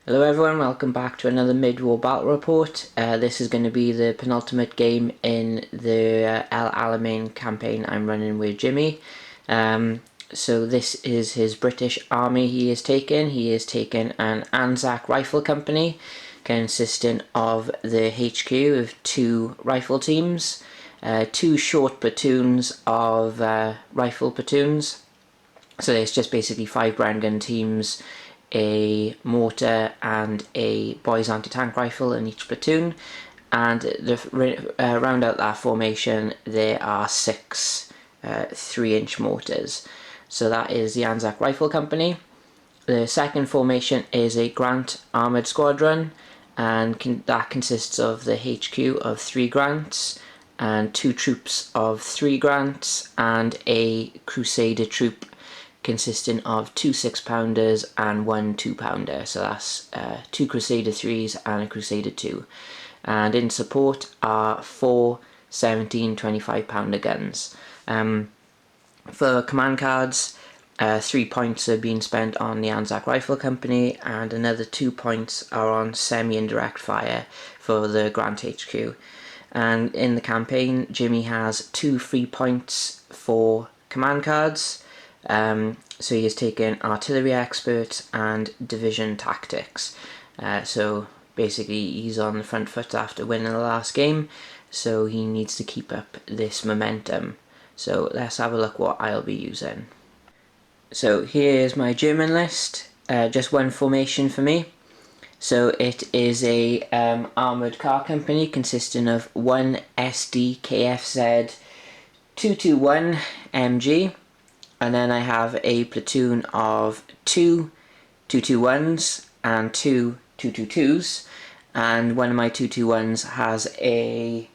Hello everyone, welcome back to another mid-war battle report. This is going to be the penultimate game in the Alamein campaign I'm running with Jimmy. So this is his British army he has taken. He has taken an ANZAC Rifle company consisting of the HQ of 2 rifle teams, 2 short platoons of rifle platoons. So it's just basically 5 ground gun teams, a mortar and a boys anti-tank rifle in each platoon, and round out that formation there are 6 3-inch mortars. So that is the ANZAC Rifle Company. The second formation is a Grant Armoured Squadron, and that consists of the HQ of 3 Grants and 2 troops of 3 Grants and a Crusader troop consisting of 2 6-pounders and 1 2-pounder. So that's 2 Crusader 3s and a Crusader 2. And in support are 4 17 25-pounder guns. For command cards, 3 points are being spent on the ANZAC Rifle Company, and another 2 points are on semi-indirect fire for the Grant HQ. And in the campaign, Jimmy has 2 free points for command cards. So he has taken artillery expert and division tactics. So basically he's on the front foot after winning the last game, so he needs to keep up this momentum. So let's have a look what I'll be using. So here's my German list, just one formation for me. So it is a armoured car company consisting of 1 SDKFZ 221 MG. And then I have a platoon of 2 221s and 2 222s, and one of my 221s has a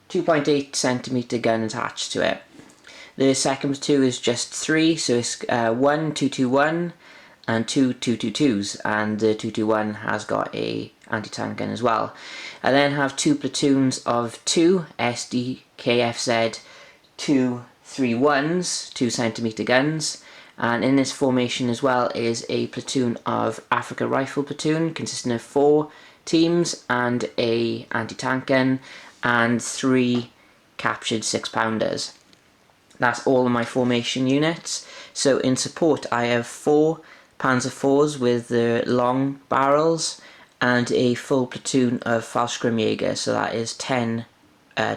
2.8 centimeter gun attached to it. The second platoon is just 3, so it's 1 221 and 2 222s, and the 221 has got a anti-tank gun as well. I then have 2 platoons of 2 SDKFZ 2 3-1s, 2 centimeter guns, and in this formation as well is a platoon of Afrika Rifle platoon consisting of 4 teams and a anti-tank gun and 3 captured 6-pounders. That's all of my formation units. So in support I have 4 Panzer IVs with the long barrels and a full platoon of Fallschirmjäger, so that is 10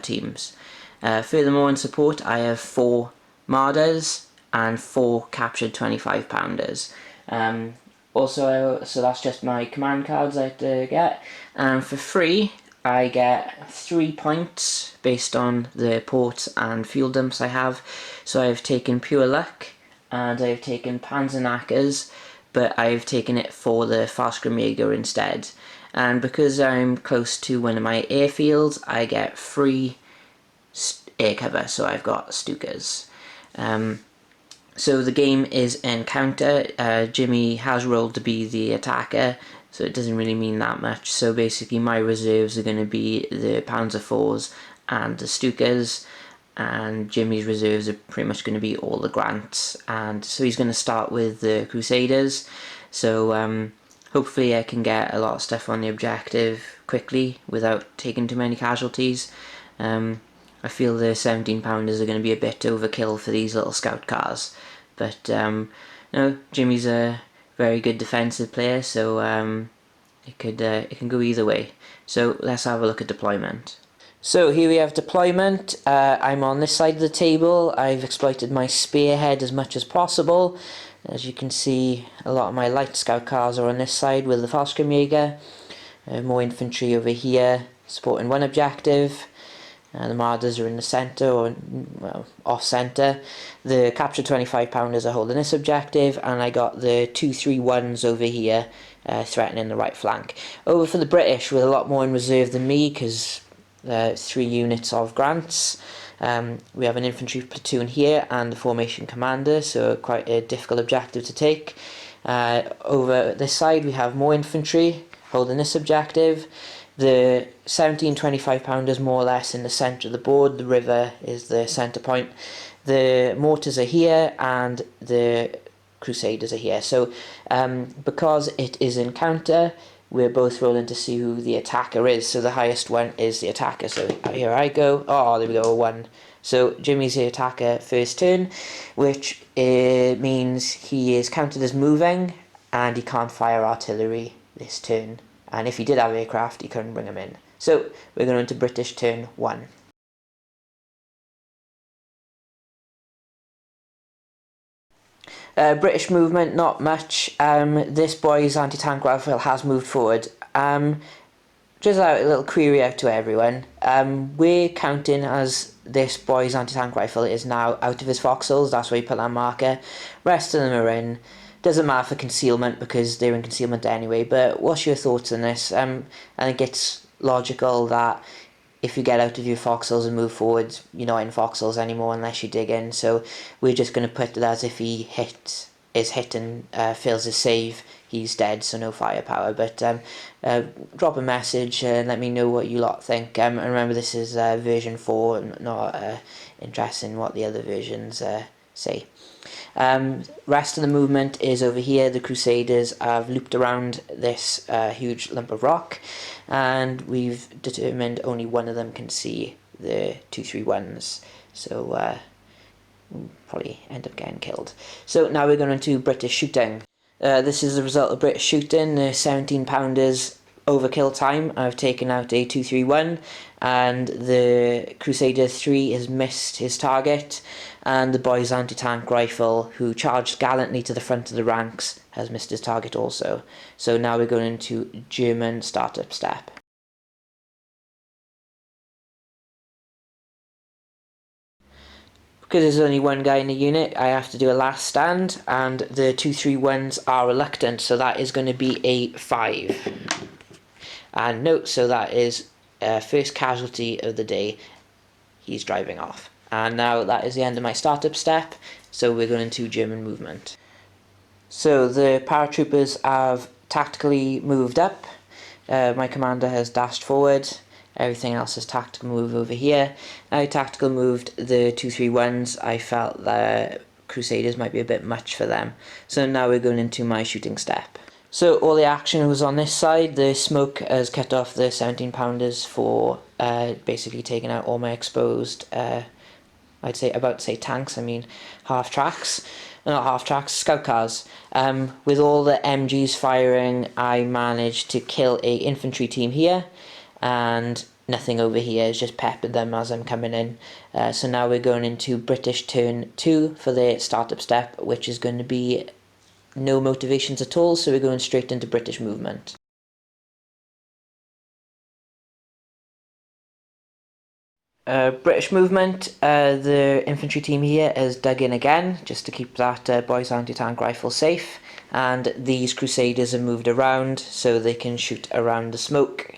teams. Furthermore, in support, I have 4 Marders and 4 captured 25-pounders. So that's just my command cards I have to get. And for free, I get 3 points based on the ports and fuel dumps I have. So I've taken Pure Luck and I've taken Panzerknackers, but I've taken it for the Fallschirmjäger instead. And because I'm close to one of my airfields, I get free air cover, so I've got Stukas. So the game is encounter. Jimmy has rolled to be the attacker, so it doesn't really mean that much. So basically my reserves are going to be the Panzer IVs and the Stukas, and Jimmy's reserves are pretty much going to be all the Grants. And so he's going to start with the Crusaders. So hopefully I can get a lot of stuff on the objective quickly without taking too many casualties. I feel the 17-pounders are going to be a bit overkill for these little scout cars, but no, Jimmy's a very good defensive player, so it can go either way. So let's have a look at deployment. So here we have deployment. I'm on this side of the table. I've exploited my spearhead as much as possible. As you can see, a lot of my light scout cars are on this side with the Fallschirmjäger. More infantry over here supporting one objective. The Marders are in the centre, or well, off-centre. The captured 25-pounders are holding this objective, and I got the 2 3-1s over here threatening the right flank. Over for the British, with a lot more in reserve than me, because 3 units of Grants. We have an infantry platoon here and the formation commander, so quite a difficult objective to take. Over this side we have more infantry holding this objective. The 17 25-pounders more or less in the centre of the board. The river is the centre point. The mortars are here, and the Crusaders are here. So because it is encounter, we're both rolling to see who the attacker is. So the highest one is the attacker. So here I go. Oh, there we go, 1. So Jimmy's the attacker first turn, which means he is counted as moving and he can't fire artillery this turn. And if he did have aircraft, he couldn't bring them in. So we're going into British turn 1. British movement, not much. This boy's anti-tank rifle has moved forward. Just a little query out to everyone. We're counting as this boy's anti-tank rifle is now out of his foxholes. That's why you put that marker. Rest of them are in. Doesn't matter for concealment because they're in concealment anyway. But what's your thoughts on this? I think it's logical that if you get out of your foxholes and move forward, you're not in foxholes anymore unless you dig in. So we're just going to put it as if he is hit and fails his save, he's dead, so no firepower. But drop a message and let me know what you lot think. And remember, this is version 4, not interested in what the other versions say. Rest of the movement is over here. The Crusaders have looped around this huge lump of rock, and we've determined only one of them can see the 231s, so we'll probably end up getting killed. So now we're going into British shooting. This is the result of British shooting. The 17 pounders overkill time. I've taken out a 231 and the Crusader 3 has missed his target, and the boy's anti-tank rifle, who charged gallantly to the front of the ranks, has missed his target also. So now we're going into German startup step. Because there's only one guy in the unit, I have to do a last stand, and the 231s are reluctant, so that is going to be a 5. And note, so that is first casualty of the day. He's driving off. And now that is the end of my startup step, so we're going into German movement. So the paratroopers have tactically moved up. My commander has dashed forward. Everything else is tactical move over here. I tactical moved the 231s. I felt the Crusaders might be a bit much for them. So now we're going into my shooting step. So all the action was on this side. The smoke has cut off the 17 pounders for basically taking out all my exposed, I'd say about to say tanks, I mean half tracks. Not half tracks, scout cars. With all the MGs firing, I managed to kill a infantry team here, and nothing over here. It's just peppered them as I'm coming in. So now we're going into British turn 2 for the startup step, which is going to be no motivations at all, so we're going straight into British movement. British movement, the infantry team here has dug in again, just to keep that boy's anti-tank rifle safe, and these Crusaders have moved around so they can shoot around the smoke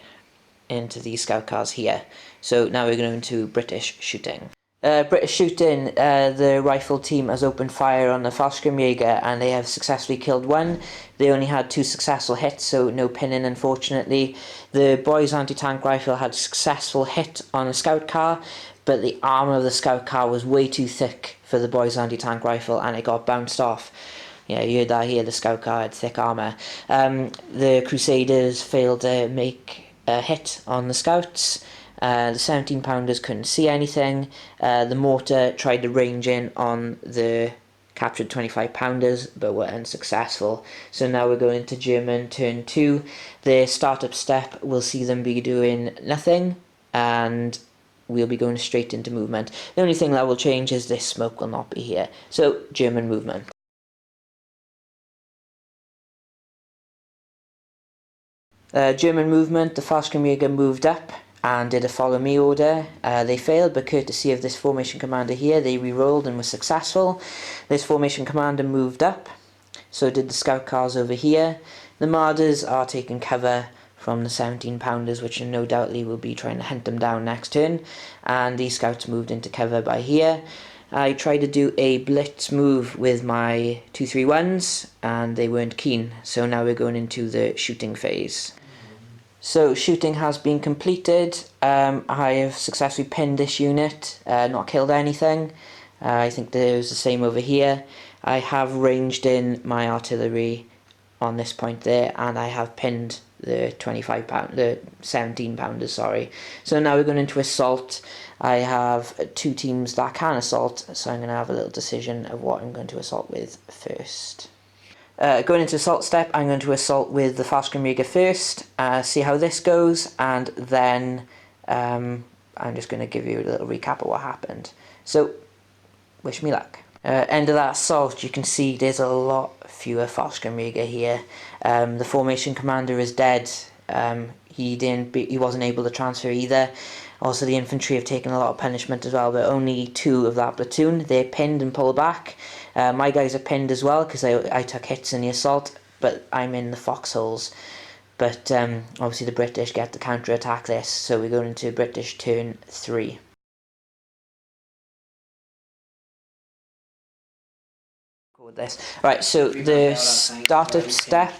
into these scout cars here. So now we're going to British shooting. British shooting, the rifle team has opened fire on the Fallschirmjäger and they have successfully killed one. They only had 2 successful hits, so no pinning unfortunately. The boy's anti-tank rifle had a successful hit on a scout car, but the armour of the scout car was way too thick for the boy's anti-tank rifle and it got bounced off. Yeah, you heard that here, the scout car had thick armour. The Crusaders failed to make a hit on the scouts. The 17 pounders couldn't see anything. The mortar tried to range in on the captured 25 pounders but were unsuccessful. So now we're going to German turn 2. The startup step will see them be doing nothing and we'll be going straight into movement. The only thing that will change is this smoke will not be here. So German movement. German movement, the Fallschirmjäger moved up and did a follow me order. They failed, but courtesy of this formation commander here, they re-rolled and were successful. This formation commander moved up, so did the scout cars over here. The Marders are taking cover from the 17 pounders, which no doubtly will be trying to hunt them down next turn, and these scouts moved into cover by here. I tried to do a blitz move with my 231s and they weren't keen, so now we're going into the shooting phase. So shooting has been completed. I have successfully pinned this unit, not killed anything. I think there's the same over here. I have ranged in my artillery on this point there, and I have pinned the 17 pounders, sorry. So now we're going into assault. I have 2 teams that can assault, so I'm going to have a little decision of what I'm going to assault with first. Going into assault step, I'm going to assault with the Fallschirmjäger first, see how this goes, and then I'm just going to give you a little recap of what happened. So, wish me luck. End of that assault, you can see there's a lot fewer Fallschirmjäger here. The formation commander is dead. He wasn't able to transfer either. Also, the infantry have taken a lot of punishment as well, but only 2 of that platoon. They're pinned and pull back. My guys are pinned as well because I took hits in the assault, but I'm in the foxholes. But obviously the British get to counter-attack this, so we're going into British turn 3. This. Right, so the startup step,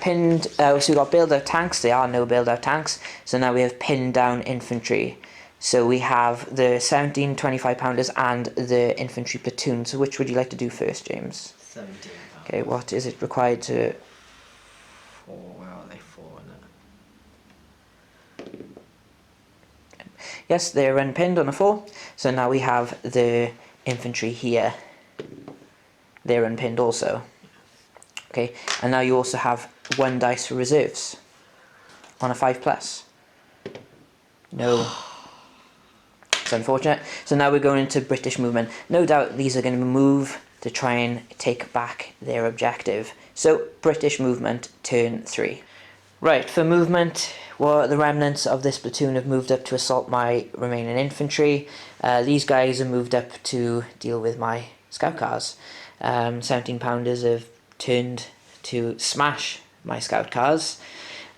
pinned, so we've got build out tanks. There are no build out tanks, so now we have pinned down infantry. So we have the 17 25 pounders and the infantry platoon. So which would you like to do first, James? 17 pounders. Okay, what is it required to... 4, where are they? 4, isn't it? Yes, they're unpinned on a 4. So now we have the infantry here. They're unpinned also. Okay, and now you also have 1 dice for reserves on a 5+. No. It's unfortunate. So now we're going into British movement. No doubt these are going to move to try and take back their objective. So British movement, turn 3. Right, for movement, well, the remnants of this platoon have moved up to assault my remaining infantry. These guys have moved up to deal with my scout cars. 17 pounders have turned to smash my scout cars,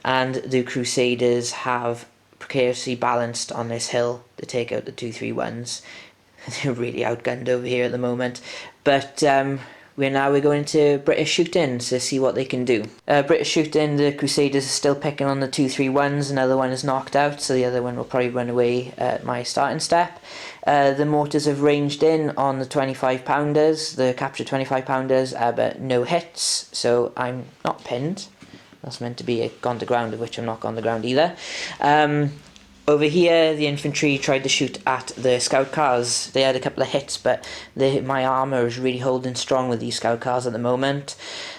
and the Crusaders have precariously balanced on this hill to take out the 231s. They're really outgunned over here at the moment, but we're going into British shooting to see what they can do. British shooting, the Crusaders are still picking on the 231s. Another one is knocked out, so the other one will probably run away at my starting step. The mortars have ranged in on the 25 pounders, the captured 25 pounders, but no hits, so I'm not pinned. That's meant to be a gone to ground, of which I'm not gone to ground either. Over here, the infantry tried to shoot at the scout cars. They had a couple of hits, but my armour is really holding strong with these scout cars at the moment.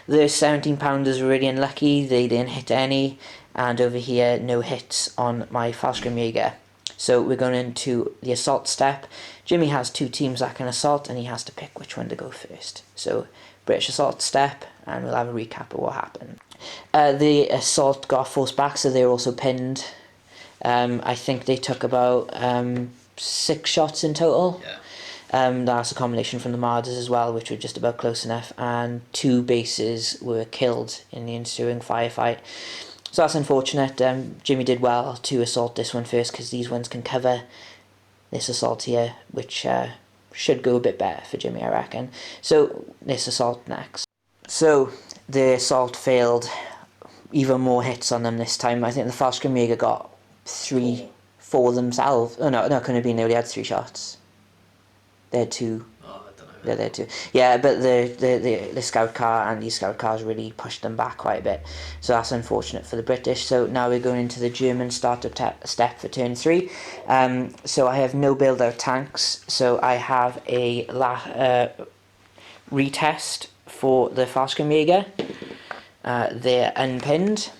The 17 pounders were really unlucky, they didn't hit any, and over here, no hits on my Fallschirmjäger. So we're going into the assault step. Jimmy has 2 teams that can assault, and he has to pick which one to go first. So British assault step, and we'll have a recap of what happened. The assault got forced back, so they're also pinned. I think they took about 6 shots in total. Yeah. That's a combination from the Marders as well, which were just about close enough, and 2 bases were killed in the ensuing firefight. So that's unfortunate. Jimmy did well to assault this one first, because these ones can cover this assault here, which should go a bit better for Jimmy, I reckon. So this assault next. So the assault failed. Even more hits on them this time. I think the Fallschirmjäger got 4 themselves. Oh no, it couldn't have been. They only had 3 shots. They had 2. Oh, I don't know. Yeah, they had 2. Yeah, but the scout car and these scout cars really pushed them back quite a bit. So that's unfortunate for the British. So now we're going into the German startup step for turn 3. So I have no build out tanks. So I have a retest for the Fallschirmjäger. They're unpinned.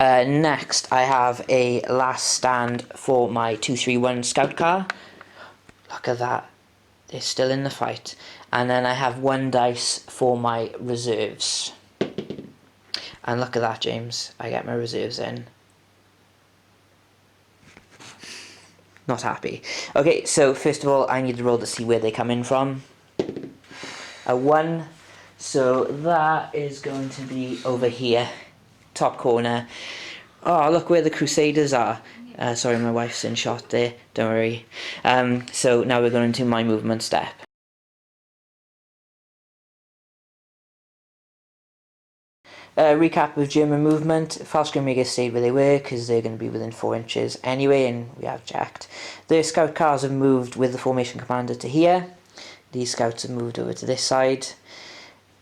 Next, I have a last stand for my 231 scout car. Look at that. They're still in the fight. And then I have 1 dice for my reserves. And look at that, James. I get my reserves in. Not happy. Okay, so first of all, I need to roll to see where they come in from. A 1. So that is going to be over here. Top corner. Oh, look where the Crusaders are. Sorry, my wife's in shot there. Don't worry. So now we're going into my movement step. Recap of German movement. Fallschirmjäger stayed where they were because they're going to be within 4 inches anyway, and we have jacked. The scout cars have moved with the formation commander to here. these scouts have moved over to this side.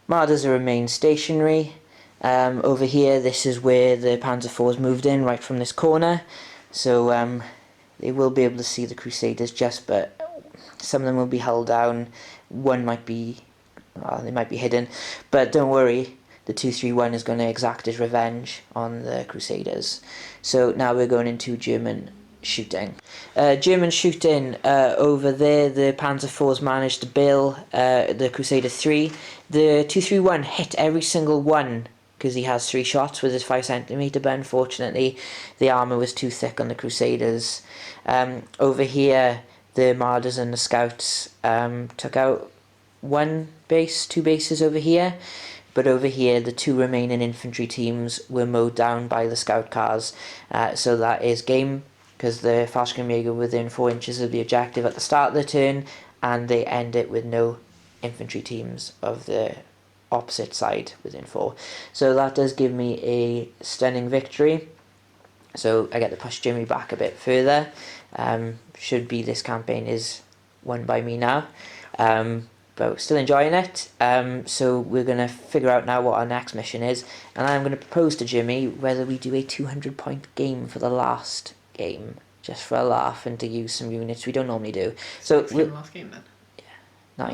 Marders have remained stationary. Over here, this is where the Panzer IVs moved in, right from this corner. So they will be able to see the Crusaders but some of them will be held down. One might be, they might be hidden. But don't worry, the 231 is going to exact his revenge on the Crusaders. So now we're going into German shooting. German shooting over there, the Panzer IVs managed to bail the Crusader 3. The 231 hit every single one because he has 3 shots with his 5cm, but unfortunately the armour was too thick on the Crusaders. Over here, the Marders and the Scouts took out 2 bases over here, but over here the 2 remaining infantry teams were mowed down by the scout cars. So that is game, because the Fallschirmjäger were within 4 inches of the objective at the start of the turn, and they end it with no infantry teams of the opposite side within 4. So that does give me a stunning victory. So I get to push Jimmy back a bit further. Should be this campaign is won by me now. But still enjoying it. So we're going to figure out now what our next mission is. And I'm going to propose to Jimmy whether we do a 200-point game for the last game. Just for a laugh and to use some units we don't normally do. So the last game then? Yeah,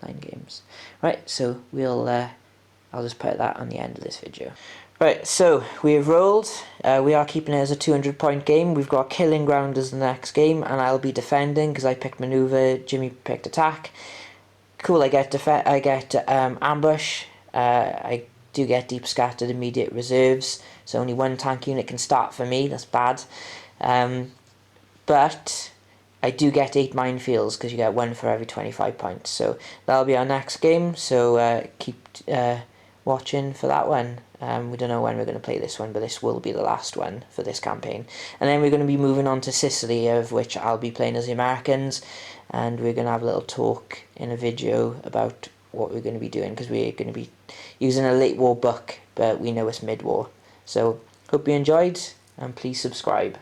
9 games. Right, so we'll I'll just put that on the end of this video. Right, so we have rolled. We are keeping it as a 200-point game. We've got Killing Ground as the next game, and I'll be defending because I picked maneuver. Jimmy picked attack. Cool. I get ambush. I do get deep scattered immediate reserves. So only 1 tank unit can start for me. That's bad. But I do get 8 minefields because you get 1 for every 25 points. So that'll be our next game. So keep watching for that one. We don't know when we're going to play this one, but this will be the last one for this campaign. And then we're going to be moving on to Sicily, of which I'll be playing as the Americans. And we're going to have a little talk in a video about what we're going to be doing, because we're going to be using a late war book, but we know it's mid-war. So hope you enjoyed, and please subscribe.